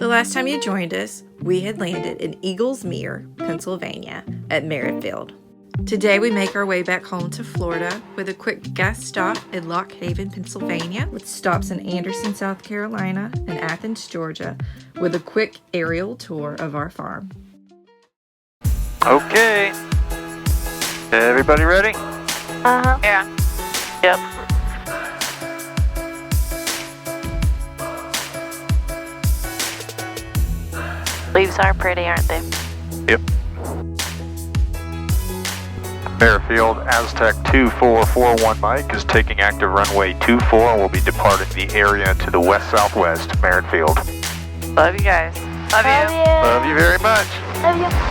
The last time you joined us, we had landed in Eagles Mere, Pennsylvania at Merritt Field. Today we make our way back home to Florida with a quick gas stop in Lock Haven, Pennsylvania, with stops in Anderson, South Carolina, and Athens, Georgia, with a quick aerial tour of our farm. Okay. Everybody ready? Uh-huh. Yeah. Yep. Leaves are pretty, aren't they? Yep. Merritt Field, Aztec 2441 Mike is taking active runway 24 and will be departing the area to the west-southwest, Merritt Field. Love you guys. Love you. Love you very much. Love you.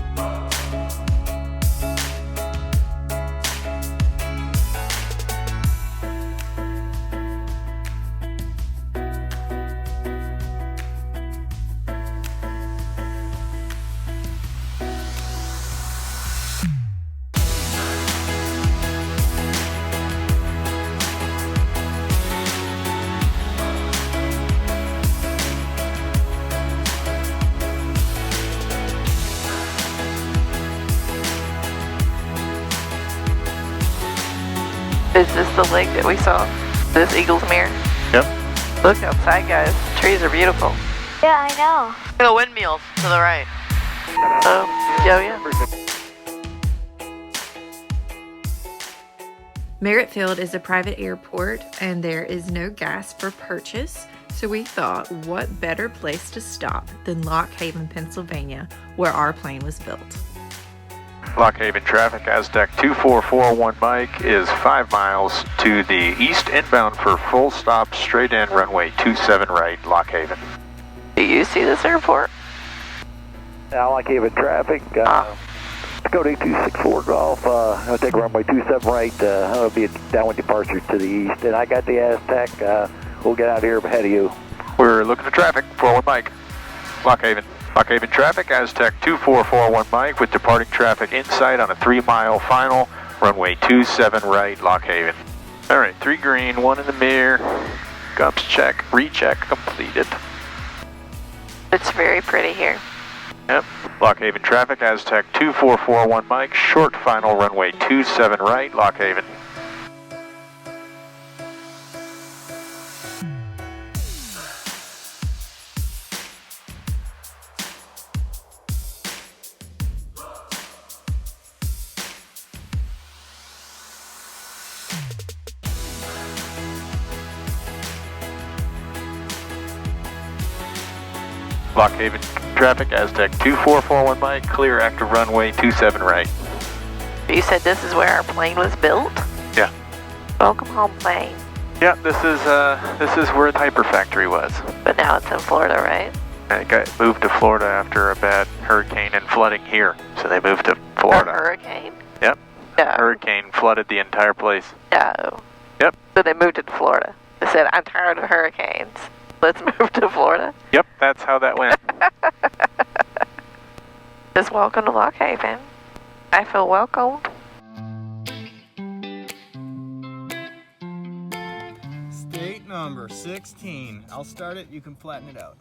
Is this the lake that we saw? This Eagles Mere? Yep. Look outside, guys. The trees are beautiful. Yeah, I know. The windmills to the right. Oh, yeah. Merritt Field is a private airport and there is no gas for purchase, so we thought what better place to stop than Lock Haven, Pennsylvania, where our plane was built. Lock Haven traffic, Aztec 2441 Mike is 5 miles to the east inbound for full stop straight in runway 27 right, Lock Haven. Do you see this airport? Lock Haven traffic, Dakota 264 Golf, I'll take runway 27 right, that'll be a downwind departure to the east, and I got the Aztec, we'll get out here ahead of you. We're looking for traffic, 41 Mike, Lock Haven. Lock Haven traffic, Aztec 2441 Mike with departing traffic inside on a 3-mile final, runway 27 right, Lock Haven. Alright, 3 green, 1 in the mirror, GUPS check, recheck completed. It's very pretty here. Yep, Lock Haven traffic, Aztec 2441 Mike, short final, runway 27 right, Lock Haven. Lock Haven traffic, Aztec 2441 Mike, clear after runway 27 right. You said this is where our plane was built? Yeah. Welcome home, plane. Yeah, this is where the Hyper Factory was. But now it's in Florida, right? And it got moved to Florida after a bad hurricane and flooding here, so they moved to Florida. A hurricane? Yep. No. Hurricane flooded the entire place. No. Yep. So they moved it to Florida. They said, I'm tired of hurricanes. Let's move to Florida. Yep, that's how that went. Just welcome to Lock Haven. I feel welcomed. State number 16. I'll start it, you can flatten it out.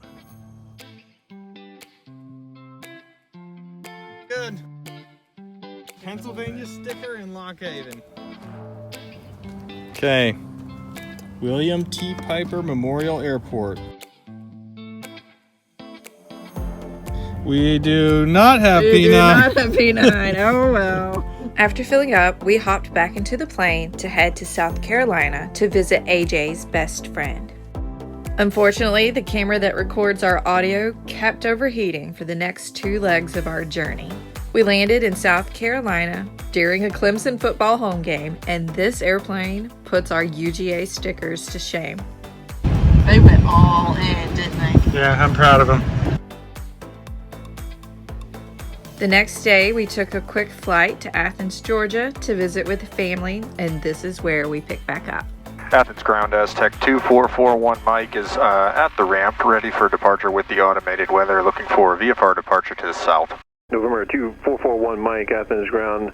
Good. Pennsylvania sticker in Lock Haven. Okay. William T. Piper Memorial Airport. We do not have We P9. do not have P9. Oh well. After filling up, we hopped back into the plane to head to South Carolina to visit AJ's best friend. Unfortunately, the camera that records our audio kept overheating for the next 2 legs of our journey. We landed in South Carolina during a Clemson football home game, and this airplane puts our UGA stickers to shame. They went all in, didn't they? Yeah, I'm proud of them. The next day, we took a quick flight to Athens, Georgia to visit with family, and this is where we pick back up. Athens ground, Aztec 2441 Mike is at the ramp, ready for departure with the automated weather, looking for a VFR departure to the south. November 2441 Mike, Athens ground,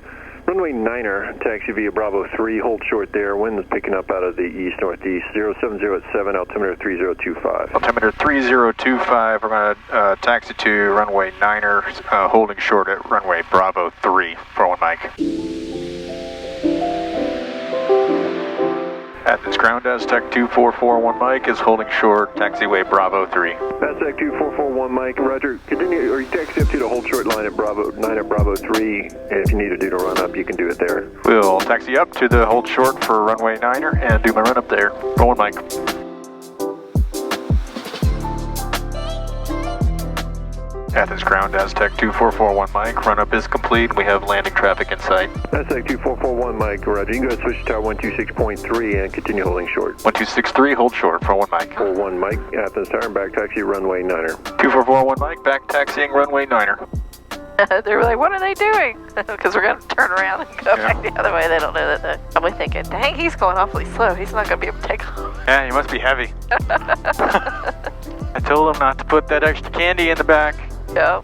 Runway 9er, taxi via Bravo 3, hold short there. Wind is picking up out of the east-northeast. 070 at 7, altimeter 3025. Altimeter 3025, we're going to taxi to runway 9er, holding short at runway Bravo 3, 41 Mike. Athens ground, Aztec 2441 Mike is holding short, taxiway Bravo 3. Aztec 2441 Mike, roger. Continue, or you taxi up to the hold short line at Bravo 9 at Bravo 3, and if you need to do the run up, you can do it there. We'll taxi up to the hold short for runway 9er and do my run up there. 41 Mike. Athens ground, Aztec 2441 Mike, run up is complete, we have landing traffic in sight. Aztec 2441 Mike, roger. You can go switch to tower 126.3 and continue holding short. 1263, hold short, 41 Mike. 41 Mike, Athens tower and back taxi runway 9er. 2441 Mike, back taxiing runway 9er. They were like, what are they doing? Because we're going to turn around and go back the other way. They don't know that they're probably thinking, dang, he's going awfully slow. He's not going to be able to take off. Yeah, he must be heavy. I told him not to put that extra candy in the back. No,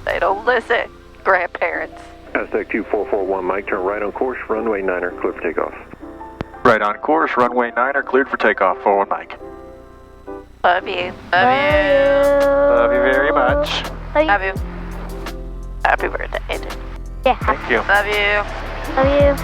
they don't listen. Grandparents. Aztec 2441 Mike, turn right on course, runway 9er, clear for takeoff. Right on course, runway 9er, cleared for takeoff, 41 Mike. Love you. Love you. Love you very much. Love you. Happy birthday, Adrian. Yeah. Thank you. Love you. Love you.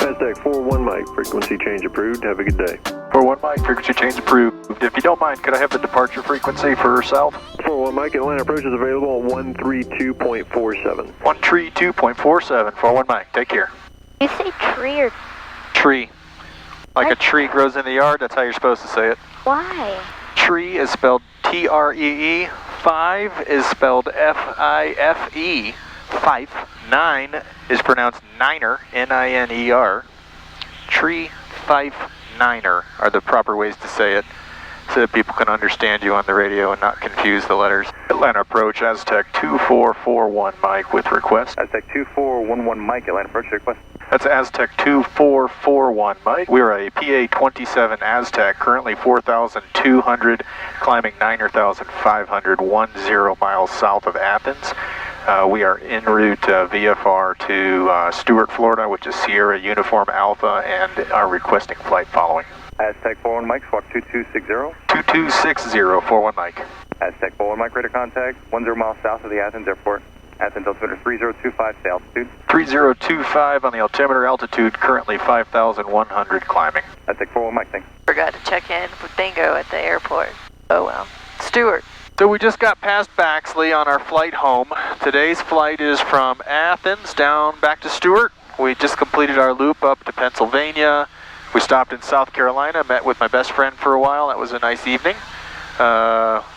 Aztec 41 Mike, frequency change approved. Have a good day. 41 Mike, frequency change approved. If you don't mind, could I have the departure frequency for south? 41 Mike, Atlanta approach is available on 132.47. 132.47, 41 Mike, take care. You say tree or Tree. Like a tree grows in the yard, that's how you're supposed to say it. why? Tree is spelled T-R-E-E. 5 is spelled F-I-F-E. Fife. 9 is pronounced niner, N-I-N-E-R. Tree, fife, niner are the proper ways to say it, so that people can understand you on the radio and not confuse the letters. Atlanta approach, Aztec 2441 Mike with request. Aztec 2411 Mike, Atlanta approach request. That's Aztec 2441 Mike. We are a PA-27 Aztec, currently 4,200, climbing 9,500, 10 miles south of Athens. We are en route VFR to Stuart, Florida, which is Sierra Uniform Alpha, and are requesting flight following. Aztec 41 Mike, squawk 2260. 2260, 41 Mike. Aztec 41 Mike, radar contact, 10 miles south of the Athens airport. Athens altimeter 3025, stay altitude. 3025 on the altimeter, altitude currently 5,100 climbing. Aztec 41 Mike, thanks. Forgot to check in with Bingo at the airport. Oh well. Stuart. So we just got past Baxley on our flight home. Today's flight is from Athens down back to Stuart. We just completed our loop up to Pennsylvania. We stopped in South Carolina, met with my best friend for a while. That was a nice evening.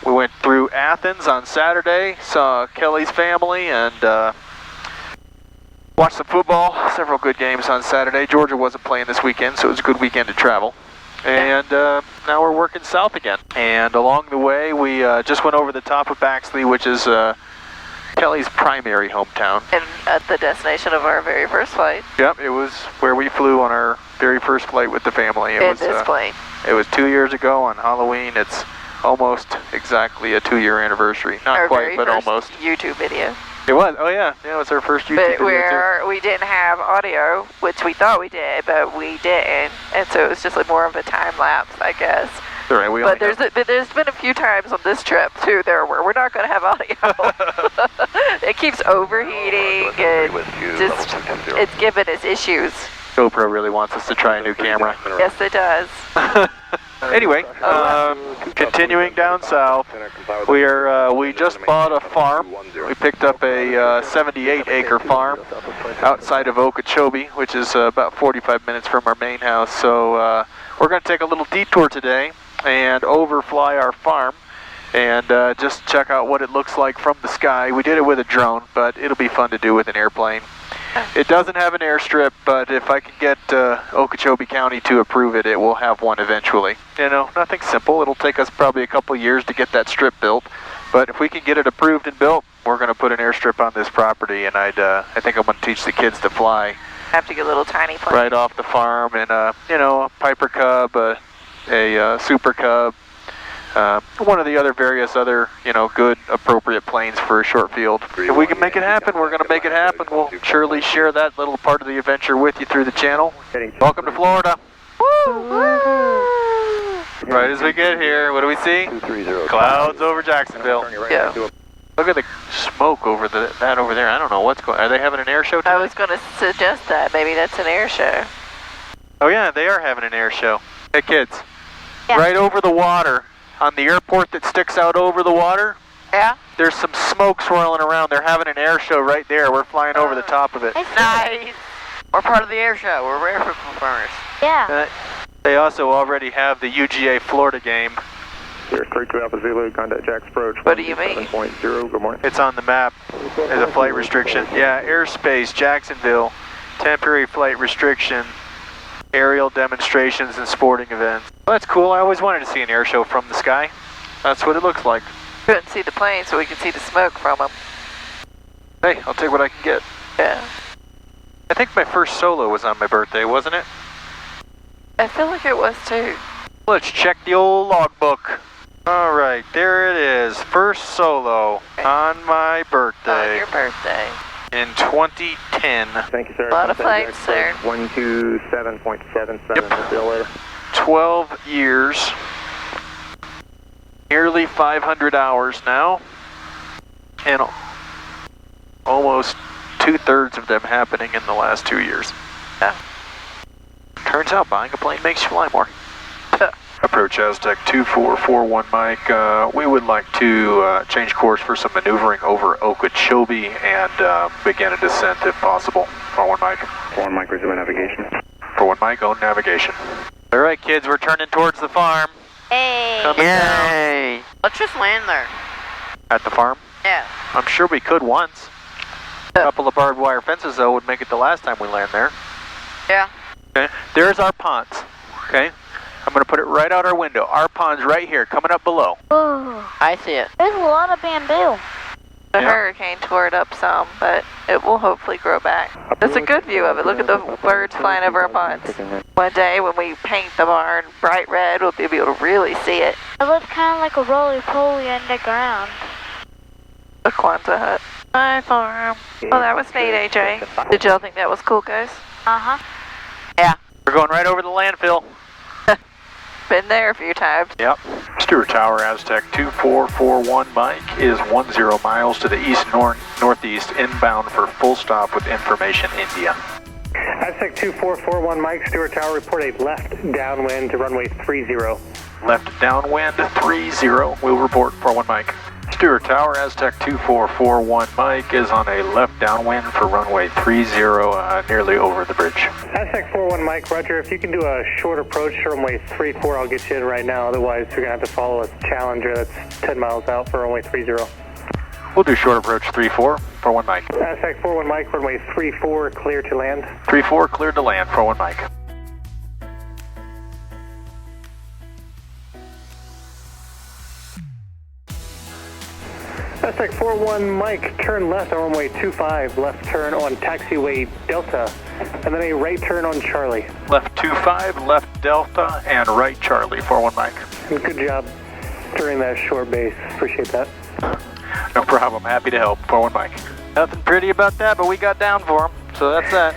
We went through Athens on Saturday, saw Kelly's family, and watched some football. Several good games on Saturday. Georgia wasn't playing this weekend, so it was a good weekend to travel. And now we're working south again. And along the way, we just went over the top of Baxley, which is Kelly's primary hometown. And at the destination of our very first flight. Yep, it was where we flew on our very first flight with the family. It was this plane. It was 2 years ago on Halloween. It's almost exactly a 2-year anniversary. Not our quite, but very first almost. YouTube video. It was. Oh yeah, yeah. It was our first YouTube video Where we didn't have audio, which we thought we did, but we didn't, and so it was just like more of a time lapse, I guess. All right, but there's been a few times on this trip too there where we're not going to have audio. It keeps overheating and just it's giving us issues. GoPro really wants us to try a new camera. Yes, it does. Anyway, continuing down south, we just bought a farm. We picked up a 78-acre farm outside of Okeechobee, which is about 45 minutes from our main house. So we're going to take a little detour today and overfly our farm and just check out what it looks like from the sky. We did it with a drone, but it'll be fun to do with an airplane. It doesn't have an airstrip, but if I can get Okeechobee County to approve it, it will have one eventually. You know, nothing simple. It'll take us probably a couple years to get that strip built, But if we can get it approved and built, we're going to put an airstrip on this property, and I think I'm going to teach the kids to fly. Have to get little tiny planes. Right off the farm, and a Piper Cub, a Super Cub, one of the various other, good, appropriate planes for a short field. If we can make it happen, we're going to make it happen. We'll surely share that little part of the adventure with you through the channel. Welcome to Florida. Woo! Right as we get here, what do we see? Clouds over Jacksonville. Yeah. Look at the smoke over that over there. I don't know what's going on. Are they having an air show tonight? I was going to suggest that. Maybe that's an air show. Oh yeah, they are having an air show. Hey kids, Yeah. right over the water, on the airport that sticks out over the water, Yeah? there's some smoke swirling around. They're having an air show right there. We're flying over the top of it. Nice. We're part of the air show. We're air performers. Yeah. They also already have the UGA Florida game. Here, 32 Alpha Zulu, contact Jack's approach. What do you mean? 7.0, good morning. It's on the map as a flight restriction. Yeah, airspace, Jacksonville, temporary flight restriction, aerial demonstrations and sporting events. Well, that's cool. I always wanted to see an air show from the sky. That's what it looks like. Couldn't see the plane, so we can see the smoke from them. Hey, I'll take what I can get. Yeah. I think my first solo was on my birthday, wasn't it? I feel like it was too. Let's check the old logbook. All right, there it is. First solo on my birthday. On your birthday. In 2010. Thank you, sir. A lot of flights there. 127.77 Yep. bill later. 12 years. Nearly 500 hours now. And almost 2/3 of them happening in the last 2 years. Yeah. Turns out buying a plane makes you fly more. Approach Aztec 2441 Mike. We would like to change course for some maneuvering over Okeechobee and begin a descent if possible. 41 Mike. 41 Mike, resume navigation. 41 Mike, own navigation. All right, kids, we're turning towards the farm. Hey. Coming down. Yay! Let's just land there. At the farm? Yeah. I'm sure we could once. A couple of barbed wire fences, though, would make it the last time we land there. Yeah. Okay, there's our ponds. Okay, I'm going to put it right out our window. Our pond's right here, coming up below. Oh, I see it. there's a lot of bamboo. The Yeah. hurricane tore it up some, but it will hopefully grow back. It's a good view of it. Look at the birds flying over our ponds. One day when we paint the barn bright red, we'll be able to really see it. It looks kind of like a roly-poly underground. A Kwanzaa hut. My farm. Well, that was neat, AJ. Did y'all think that was cool, guys? Uh-huh. Yeah. We're going right over the landfill. Been there a few times. Yep. Stuart Tower, Aztec 2441 Mike is 10 miles to the east-northeast inbound for full stop with information India. Aztec 2441 Mike, Stuart Tower, report a left downwind to runway 30. Left downwind 30, we'll report 41 Mike. Stuart Tower, Aztec 2441 Mike is on a left downwind for runway 30, nearly over the bridge. Aztec 41 Mike, roger. If you can do a short approach to runway 34, I'll get you in right now. Otherwise, you're going to have to follow a Challenger that's 10 miles out for runway 30. We'll do short approach 34, 41 Mike. Aztec 41 Mike, runway 34, clear to land. 34, cleared to land, 41 Mike. Aztec 41 Mike, turn left on runway 25, left turn on taxiway Delta, and then a right turn on Charlie. Left 25, left Delta, and right Charlie, 41 Mike. And good job during that short base. Appreciate that. No problem, happy to help, 41 Mike. Nothing pretty about that, but we got down for him, so that's that.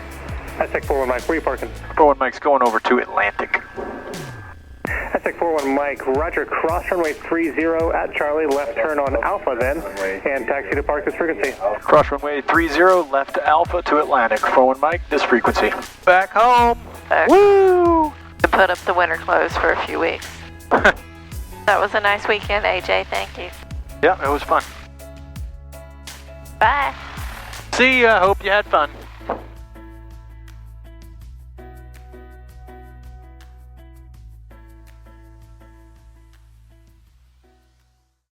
Aztec 41 Mike, where are you parking? 41 Mike's going over to Atlantic. Aztec 41 Mike, roger, cross runway 30 at Charlie, left turn on Alpha then, and taxi to park this frequency. Cross runway 30, left Alpha to Atlantic, 41 Mike, this frequency. Back home! Woo! To put up the winter clothes for a few weeks. That was a nice weekend, AJ. Thank you. Yeah, it was fun. Bye. See ya, hope you had fun.